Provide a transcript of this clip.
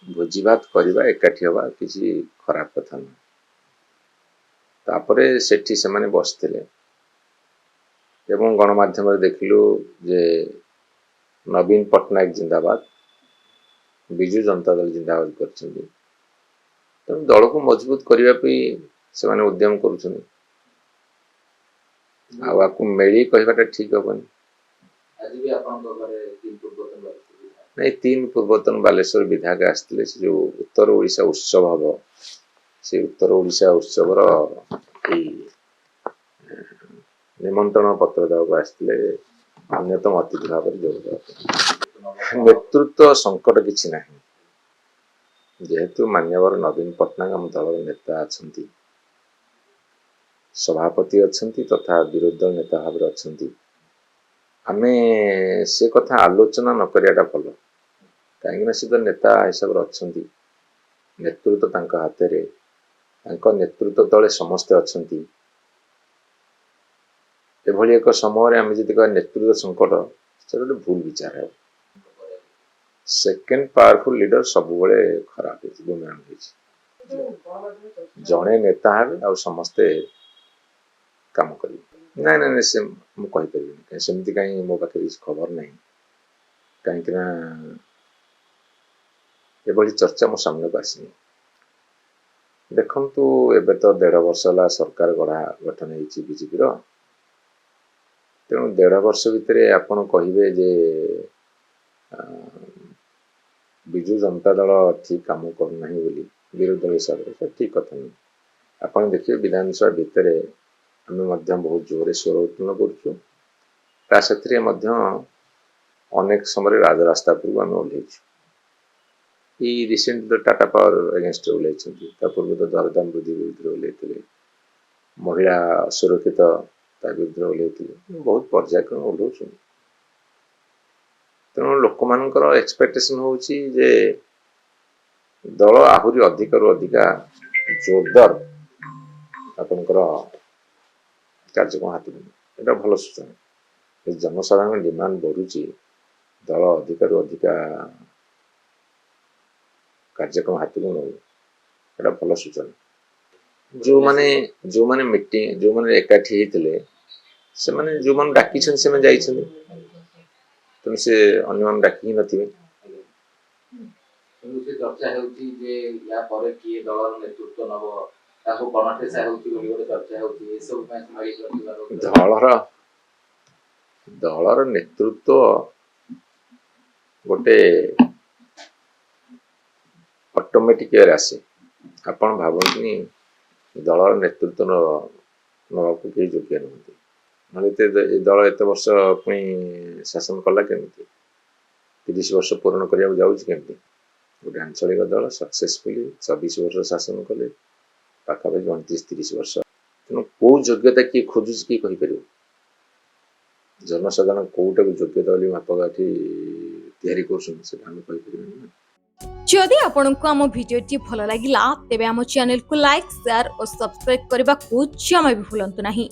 भोजी भात करवा एकाठी हवा किसी खराब कथा ना तापरे सेठी से माने बसथिले एवं गणमाध्यम देखिलु जे नवीन पट्टनायक जिंदाबाद विजु जनता दल जिंदाबाद करछन्ती तेणु दल को मजबूत करने से माने उद्यम करुछन्ती आपको मेली कहवाटा ठीक हेनी नहीं 3 पूर्वतन बालेश्वर विधायक आसते जो उत्तर ओडिशा उत्सव हम से उत्तर ओडिशा उत्सवर निमंत्रण पत्र देवाक आसते अन्यतम अतिथि भाव जोगद नेतृत्व संकट किसी ना जेहेतु मान्यवर नवीन पट्टनायक आम दल नेता अच्छा सभापति अच्छा तथा विरोधी दल नेता भाव अच्छा आमे से कथा आलोचना न करियाटा भल कहीं से तो नेता हिसाब से अच्छा नेतृत्व हाथ नेतृत्व तले समस्ते अच्छा एभली एक समय आम जी नेतृत्व संकट से गोटे भूल विचार है सेकेंड पावरफुल लीडर सब खराब जड़े नेता हे आ समस्ते काम कर ना ना ना से मुझे सेमती कहीं मो पाखे खबर ना कहीं ये चर्चा मो सामने को आसनी देखु एबे तो 1.5 वर्ष है सरकार गढ़ा गठन होती बीजेपी तेणु 1.5 वर्ष भितर आपड़ कहे जे विजु जनता दल ठीक काम करना बोली विरोधी दल हिसाब से ठीक कथा नहीं आप देखिए विधानसभा भितर आम बहुत जोर स्वर उत्पन्न करेक समय राजरास्ता पूर्व आम ओह्लैचु ये रिसेंट तो टाटा पावर अगेंस्ट ओह्लैंती पूर्व तो दरदाम वृद्धि विरुद्ध ओह्लैते महिला असुरक्षित विरुद्ध ओह्लैते बहुत पर्यायक्रम ओह्लौ तेणु लोक मानकर एक्सपेक्टेशन होची जे दल आहुरी अधिक रु अधिका जोरदार आपनकर कार्यक्रम हाथ एटा भल सूचना जनसाधारण डिमांड बढ़ुची दल अधिक रु अधिका कार्यक्रम हाथ को नौ एटा भल सूचना जो माने मीटिंग जो माने एकाठी होते से माने जो माने डाकी से जाइछन तेणु से अन्य मान डाकी नथिबे चर्चा होती जे या परे किए दलर नेतृत्व नब ताको गणठेसा होती बोली गोटे चर्चा होती ए सब में समाई प्रतिबार दलर नेतृत्व गोटे ऑटोमेटिक आसे आपण भावनी दलर नेतृत्व नवा को कई योग्य नहंती ना दल एत वर्ष पुणी शासन कला केमी 30 वर्ष पूर्ण करने जाऊँ केमी गोटे आंचलिक दल सक्सेसफुली 24 वर्ष शासन कले पाखापाखि 29-30 वर्ष तेणु कौ योग्यता किए खोजुच किए कहीपर जनसाधारण कौटा योग्यता बोली मापकाठी तैयारी कर जदि आपंक आम भिडी भल लगा तेब आम चैनल को लाइक शेयर और सब्सक्राइब करने को जमा भी भूलु नहीं।